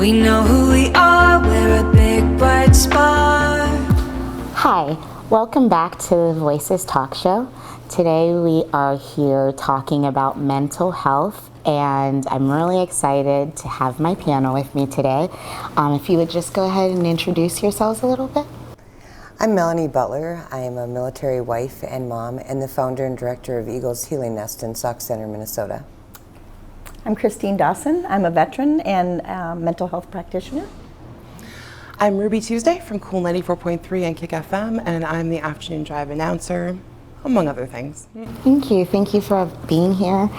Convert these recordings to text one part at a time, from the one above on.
We know who we are, we're a big bright spark. Hi, welcome back to the Voices Talk Show. Today we are here talking about mental health, and I'm really excited to have my panel with me today. If you would just go ahead and introduce yourselves a little bit. I'm Melanie Butler. I am a military wife and mom and the founder and director of Eagles Healing Nest in Sauk Center, Minnesota. I'm Christine Dawson. I'm a veteran and mental health practitioner. I'm Ruby Tuesday from Cool 94.3 and Kick FM, and I'm the afternoon drive announcer, among other things. Thank you for being here.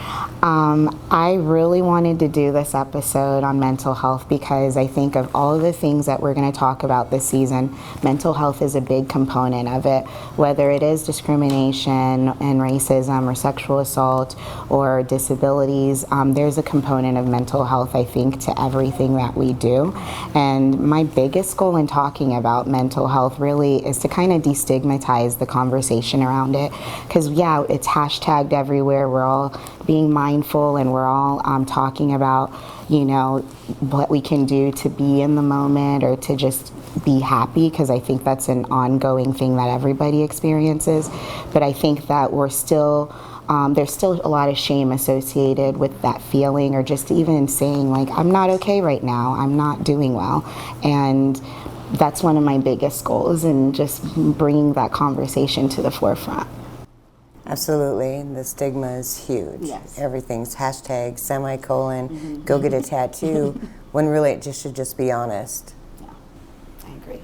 I really wanted to do this episode on mental health because I think of all of the things that we're going to talk about this season, mental health is a big component of it, whether it is discrimination and racism or sexual assault or disabilities. There's a component of mental health, I think, to everything that we do. And my biggest goal in talking about mental health really is to kind of destigmatize the conversation around it. Because yeah, it's hashtagged everywhere. We're all being mindful and we're all talking about, you know, what we can do to be in the moment or to just be happy, because I think that's an ongoing thing that everybody experiences. But I think that we're still, there's still a lot of shame associated with that feeling, or just even saying like, I'm not okay right now, I'm not doing well. And that's one of my biggest goals, and just bringing that conversation to the forefront. Absolutely, the stigma is huge. Yes. Everything's hashtag, semicolon, go get a tattoo, when really it should just be honest. Yeah, I agree.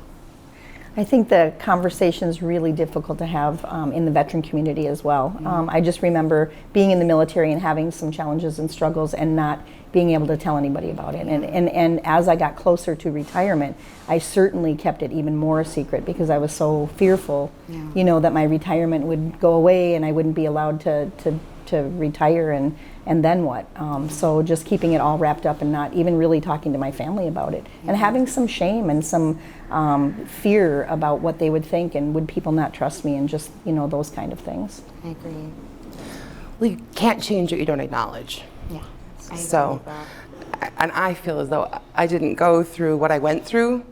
I think the conversation's really difficult to have in the veteran community as well. I just remember being in the military and having some challenges and struggles and not being able to tell anybody about it. And as I got closer to retirement, I certainly kept it even more a secret because I was so fearful, you know, that my retirement would go away and I wouldn't be allowed to retire, and then what? So just keeping it all wrapped up and not even really talking to my family about it, and having some shame and some fear about what they would think, and would people not trust me, and just, you know, those kind of things. I agree. Well, you can't change what you don't acknowledge. Yeah. So, and I feel as though I didn't go through what I went through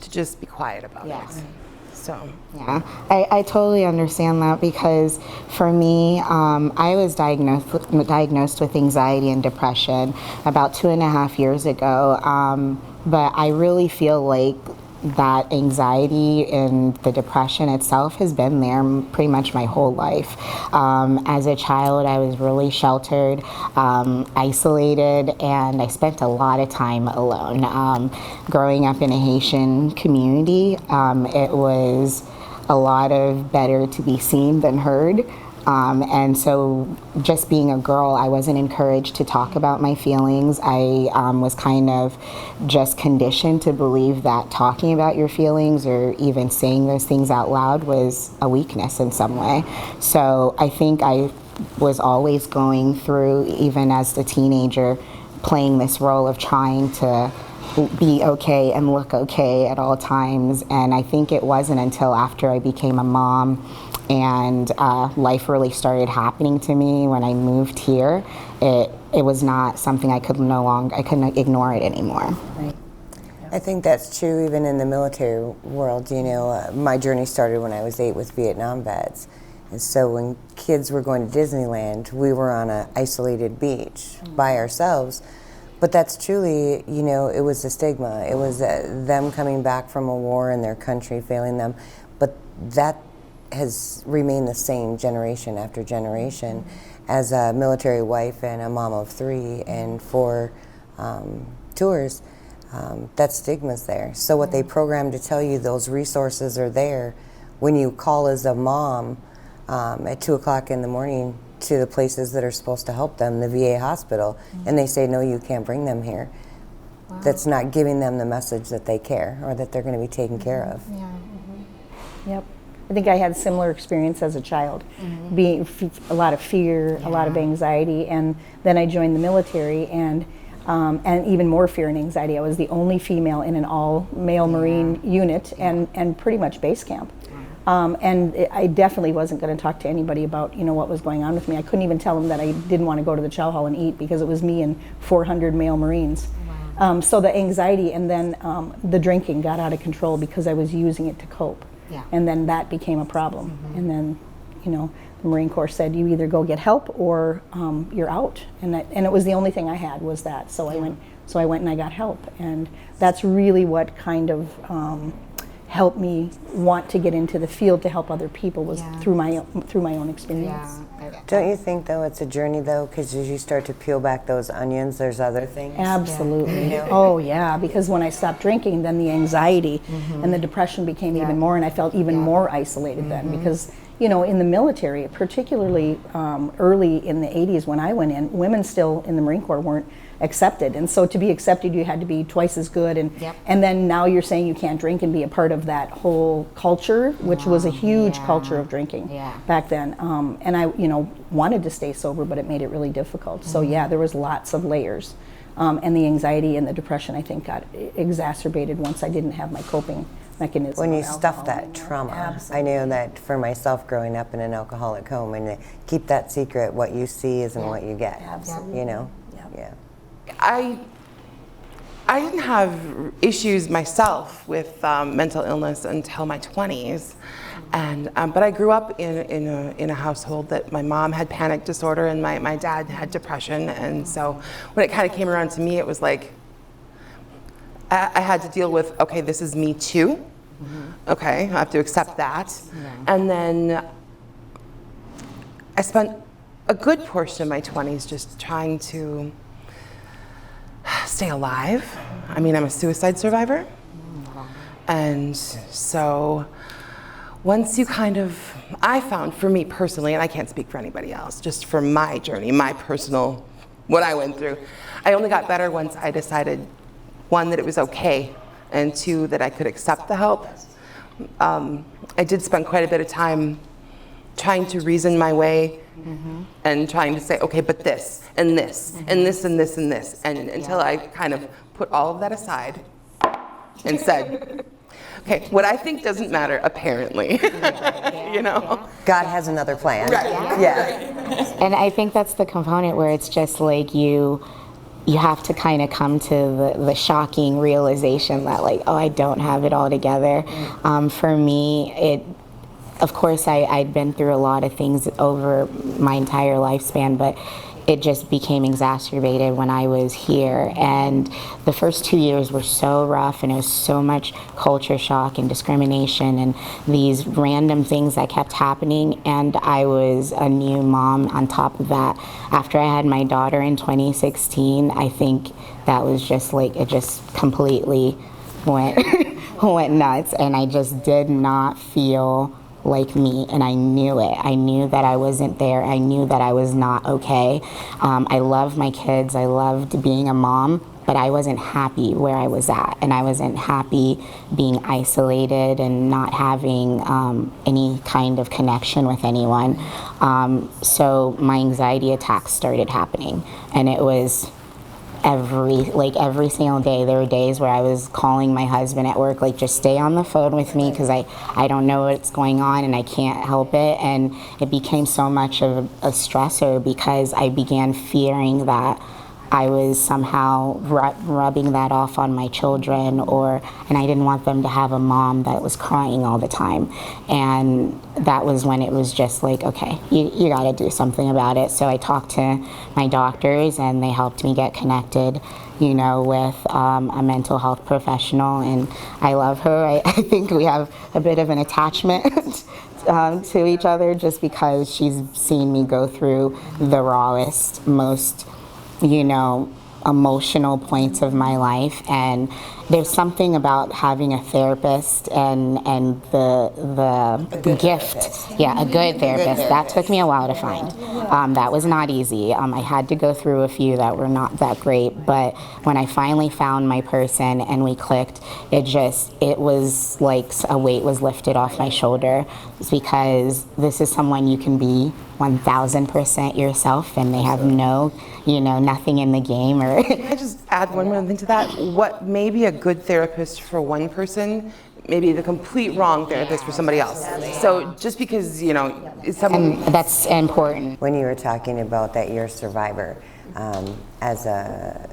to just be quiet about it. So. Yeah, I totally understand that, because for me, I was diagnosed with anxiety and depression about 2.5 years ago, but I really feel like that anxiety and the depression itself has been there pretty much my whole life. As a child, I was really sheltered, isolated, and I spent a lot of time alone. Growing up in a Haitian community, it was a lot of better to be seen than heard. And so just being a girl, I wasn't encouraged to talk about my feelings. I was kind of just conditioned to believe that talking about your feelings or even saying those things out loud was a weakness in some way. So I think I was always going through, even as a teenager, playing this role of trying to be okay and look okay at all times. And I think it wasn't until after I became a mom and life really started happening to me when I moved here, it was not something I couldn't ignore it anymore. Right. I think that's true even in the military world. You know, my journey started when I was 8 with Vietnam vets. And so when kids were going to Disneyland, we were on an isolated beach by ourselves. But that's truly, you know, it was a stigma. It was them coming back from a war and their country failing them. But that has remained the same generation after generation. As a military wife and a mom of 3 and 4 tours, that stigma's there. So what they program to tell you, those resources are there. When you call as a mom at 2 o'clock in the morning to the places that are supposed to help them, the VA hospital, and they say, no, you can't bring them here. Wow. That's not giving them the message that they care or that they're going to be taken care of. Yeah. Yep. I think I had a similar experience as a child, being a lot of fear, a lot of anxiety, and then I joined the military, and even more fear and anxiety. I was the only female in an all-male Marine unit, and pretty much base camp. I definitely wasn't going to talk to anybody about, you know, what was going on with me. I couldn't even tell them that I didn't want to go to the chow hall and eat, because it was me and 400 male Marines. So the anxiety and then the drinking got out of control because I was using it to cope. Yeah. And then that became a problem. And then, the Marine Corps said, you either go get help or you're out. And it was the only thing I had was that. So I went and I got help. And that's really what kind of helped me want to get into the field to help other people was through my own experience. Don't you think, though, it's a journey, though? Because as you start to peel back those onions, there's other things. Absolutely. Oh, yeah. Because when I stopped drinking, then the anxiety and the depression became even more, and I felt even more isolated then. Because, in the military, particularly early in the 80s when I went in, women still in the Marine Corps weren't accepted. And so to be accepted, you had to be twice as good. And then now you're saying you can't drink and be a part of that whole culture, which was a huge culture of drinking back then. And I, wanted to stay sober, but it made it really difficult. So there was lots of layers. And the anxiety and the depression, I think, got exacerbated once I didn't have my coping mechanism. When you stuff that trauma. I know that for myself growing up in an alcoholic home, and keep that secret, what you see isn't what you get. Absolutely. Yeah. I didn't have issues myself with mental illness until my 20s, and but I grew up in a household that my mom had panic disorder and my dad had depression, and so when it kind of came around to me, it was like I had to deal with, okay, this is me too. Okay, I have to accept that, and then I spent a good portion of my 20s just trying to stay alive. I mean, I'm a suicide survivor. And so once you I found for me personally, and I can't speak for anybody else, just for my journey, my personal, what I went through, I only got better once I decided, one, that it was okay, and two, that I could accept the help. I did spend quite a bit of time trying to reason my way and trying to say, okay, but this, and this, and this, and this, and this, and until I kind of put all of that aside and said, okay, what I think doesn't matter, apparently. God has another plan. Right. Yeah. And I think that's the component where it's just like you have to kind of come to the shocking realization that I don't have it all together. For me, of course, I'd been through a lot of things over my entire lifespan, but it just became exacerbated when I was here. And the first 2 years were so rough, and it was so much culture shock and discrimination and these random things that kept happening. And I was a new mom on top of that. After I had my daughter in 2016, I think that was just it just completely went nuts, and I just did not feel like me, and I knew it. I knew that I wasn't there. I knew that I was not okay. I loved my kids. I loved being a mom, but I wasn't happy where I was at, and I wasn't happy being isolated and not having any kind of connection with anyone. So my anxiety attacks started happening, and it was every single day. There were days where I was calling my husband at work, just stay on the phone with me because I don't know what's going on and I can't help it. And it became so much of a stressor because I began fearing that I was somehow rubbing that off on my children, and I didn't want them to have a mom that was crying all the time. And that was when it was just okay, you got to do something about it. So I talked to my doctors, and they helped me get connected, with a mental health professional, and I love her. I think we have a bit of an attachment to each other just because she's seen me go through the rawest, most emotional points of my life, and there's something about having a therapist and the gift. A good therapist. That took me a while to find. That was not easy. I had to go through a few that were not that great, but when I finally found my person and we clicked, it was like a weight was lifted off my shoulder. It's because this is someone you can be 1000% yourself, and they have nothing in the game. Can I just add one more thing to that? What may be a good therapist for one person may be the complete wrong therapist for somebody else. So just because, it's someone... And that's important. When you were talking about that you're a survivor, as a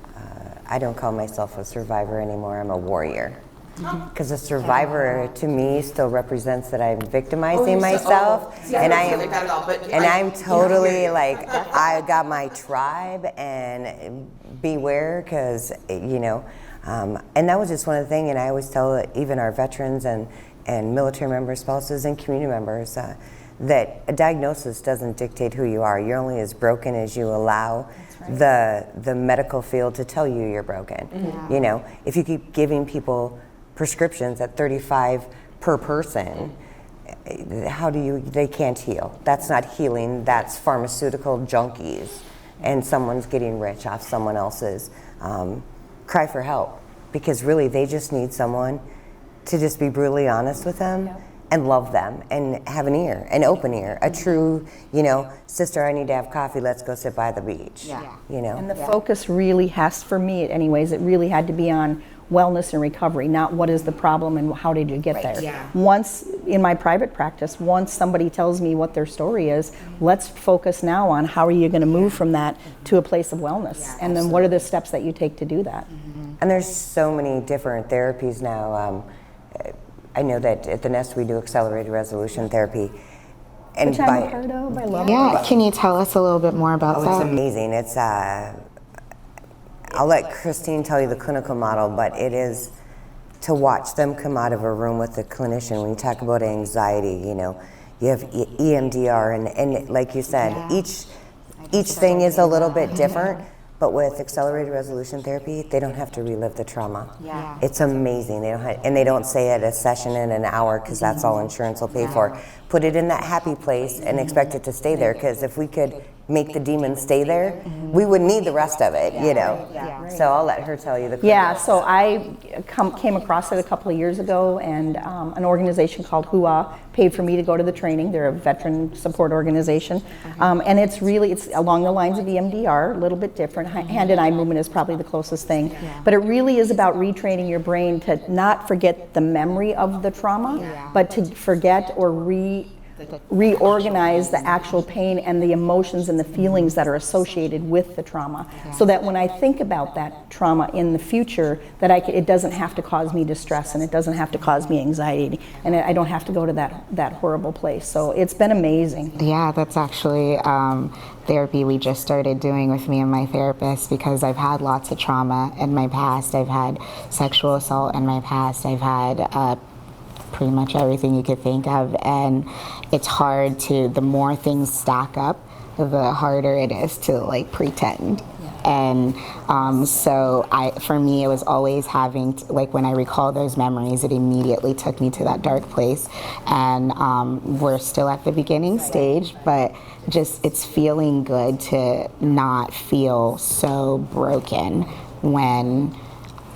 I don't call myself a survivor anymore. I'm a warrior. Because a survivor to me still represents that I'm victimizing myself, and I'm totally like, I got my tribe, and beware, because and that was just one of the things. And I always tell even our veterans and military members, spouses, and community members that a diagnosis doesn't dictate who you are. You're only as broken as you allow the medical field to tell you you're broken. If you keep giving people prescriptions at $35 per person, they can't heal. That's not healing, that's pharmaceutical junkies, and someone's getting rich off someone else's cry for help, because really they just need someone to just be brutally honest with them and love them and have an open ear, a true, sister, I need to have coffee, let's go sit by the beach. And the focus really has, for me anyways, it really had to be on wellness and recovery, not what is the problem and how did you get there. Once in my private practice, once somebody tells me what their story is, let's focus now on how are you going to move from that to a place of wellness, and then what are the steps that you take to do that. And there's so many different therapies now. I know that at the Nest we do accelerated resolution therapy. And Which I'm a part of. I love Yeah, can you tell us a little bit more about that? It's amazing. It's I'll let Christine tell you the clinical model, but it is to watch them come out of a room with a clinician. When you talk about anxiety, you have EMDR, and like you said, each thing is a little bit different. But with accelerated resolution therapy, they don't have to relive the trauma. It's amazing. They don't say at a session in an hour, because that's all insurance will pay for. Put it in that happy place and expect it to stay there, because if we could make the demon stay there, we wouldn't need the rest of it, So I'll let her tell you the so I came across it a couple of years ago, and an organization called HUA paid for me to go to the training. They're a veteran support organization, and it's along the lines of EMDR, a little bit different. Hand and eye movement is probably the closest thing, but it really is about retraining your brain to not forget the memory of the trauma, but to forget or reorganize the actual pain and the emotions and the feelings that are associated with the trauma, so that when I think about that trauma in the future, that it doesn't have to cause me distress, and it doesn't have to cause me anxiety, and I don't have to go to that horrible place. So it's been amazing. Yeah, that's actually therapy we just started doing with me and my therapist, because I've had lots of trauma in my past. I've had sexual assault in my past. I've had pretty much everything you could think of, and it's hard the more things stack up, the harder it is to pretend. And so for me, it was always having when I recall those memories, it immediately took me to that dark place. And we're still at the beginning stage, but just it's feeling good to not feel so broken when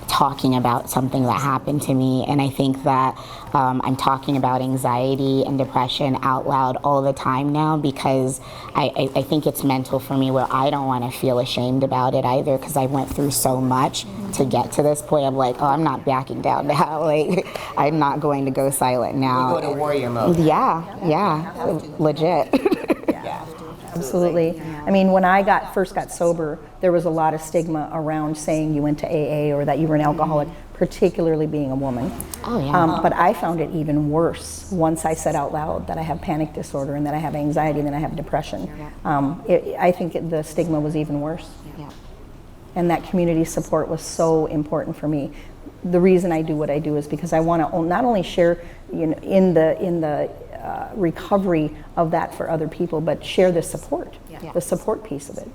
talking about something that happened to me. And I think that I'm talking about anxiety and depression out loud all the time now, because I think it's mental for me, where I don't want to feel ashamed about it either, because I went through so much to get to this point of I'm not backing down now. I'm not going to go silent now. You go to warrior mode. Yeah, legit. Absolutely. I mean, when I first got sober, there was a lot of stigma around saying you went to AA or that you were an alcoholic, particularly being a woman. Oh, yeah. But I found it even worse once I said out loud that I have panic disorder and that I have anxiety and that I have depression. I think the stigma was even worse. Yeah. And that community support was so important for me. The reason I do what I do is because I want to not only share in the recovery of that for other people, but share the support, the support piece of it.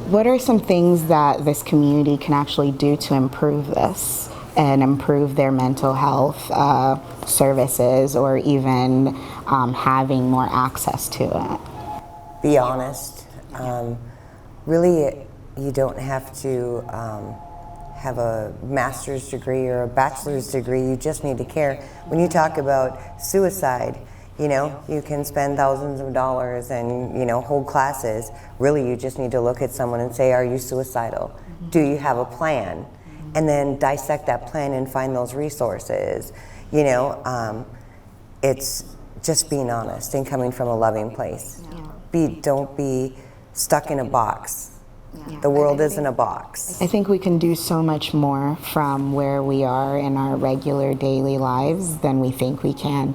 What are some things that this community can actually do to improve this and improve their mental health services, or even having more access to it? Be honest. Really, you don't have to have a master's degree or a bachelor's degree. You just need to care. When you talk about suicide, you can spend thousands of dollars and, hold classes. Really, you just need to look at someone and say, are you suicidal? Mm-hmm. Do you have a plan? Mm-hmm. And then dissect that plan and find those resources. It's just being honest and coming from a loving place. Yeah. Don't be stuck in a box. The world isn't a box. I think we can do so much more from where we are in our regular daily lives than we think we can.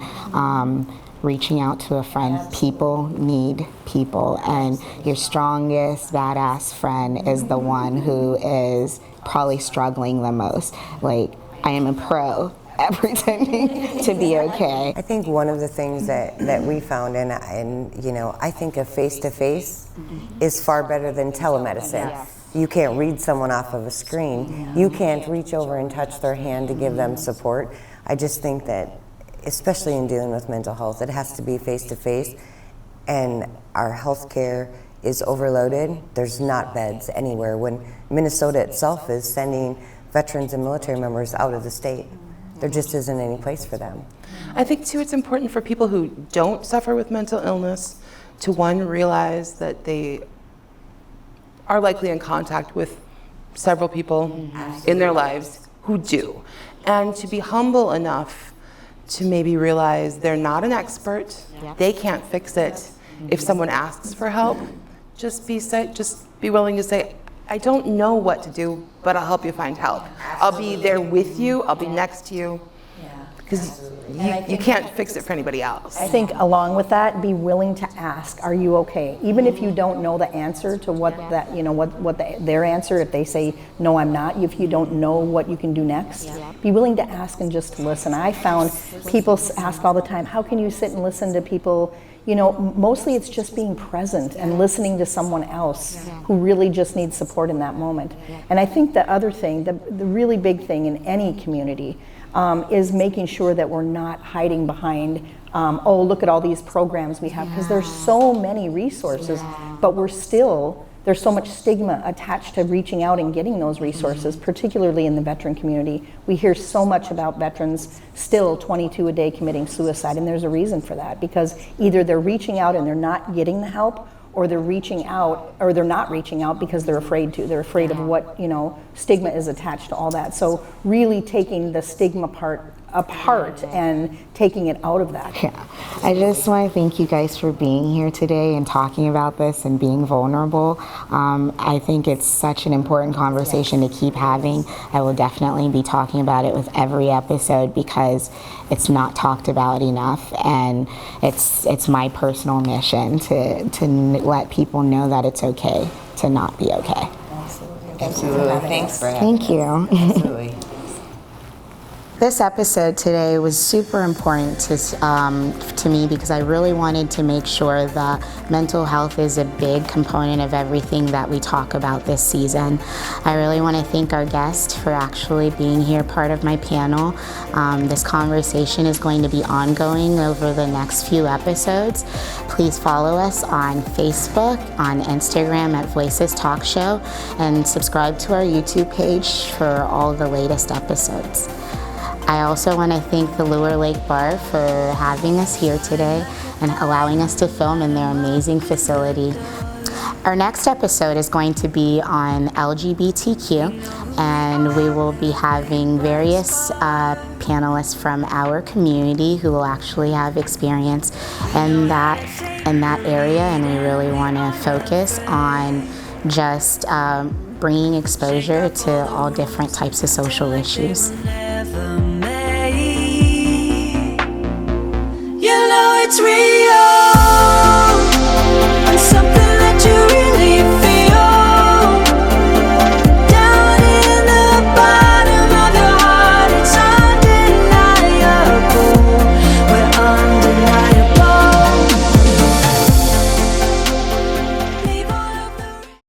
Reaching out to a friend. People need people, and your strongest, badass friend is the one who is probably struggling the most. Like, I am a pro at pretending to be okay. I think one of the things that we found, and you know, I think a face-to-face is far better than telemedicine. You can't read someone off of a screen. You can't reach over and touch their hand to give them support. I just think that, especially in dealing with mental health, it has to be face-to-face, and our healthcare is overloaded. There's not beds anywhere, when Minnesota itself is sending veterans and military members out of the state. There just isn't any place for them. I think too it's important for people who don't suffer with mental illness to, one, realize that they are likely in contact with several people in their lives who do, and to be humble enough to maybe realize they're not an expert, they can't fix it. If someone asks for help, just be willing to say, I don't know what to do, but I'll help you find help. I'll be there with you, I'll be next to you, because you can't fix it for anybody else. I think along with that, be willing to ask, are you okay? Even if you don't know the answer to what that, you know, their answer, if they say, no, I'm not, if you don't know what you can do next, be willing to ask and just listen. I found people ask all the time, how can you sit and listen to people? You know, mostly it's just being present and listening to someone else who really just needs support in that moment. And I think the other thing, the really big thing in any community, is making sure that we're not hiding behind, oh, look at all these programs we have, because there's so many resources, but there's so much stigma attached to reaching out and getting those resources, particularly in the veteran community. We hear so much about veterans still 22 a day committing suicide, and there's a reason for that, because either they're reaching out and they're not getting the help, or they're reaching out, or they're not reaching out because they're afraid to. They're afraid of what, you know, stigma is attached to all that. So really taking the stigma part apart and taking it out of that. Yeah, I just want to thank you guys for being here today and talking about this and being vulnerable. I think it's such an important conversation to keep having. I will definitely be talking about it with every episode because it's not talked about enough, and it's my personal mission to let people know that it's okay to not be okay. Absolutely. Thanks for Thank you. Absolutely. This episode today was super important to me because I really wanted to make sure that mental health is a big component of everything that we talk about this season. I really want to thank our guest for actually being here, part of my panel. This conversation is going to be ongoing over the next few episodes. Please follow us on Facebook, on Instagram at Voices Talk Show, and subscribe to our YouTube page for all the latest episodes. I also want to thank the Lure Lake Bar for having us here today and allowing us to film in their amazing facility. Our next episode is going to be on LGBTQ, and we will be having various panelists from our community who will actually have experience in that area, and we really want to focus on just bringing exposure to all different types of social issues. It's real.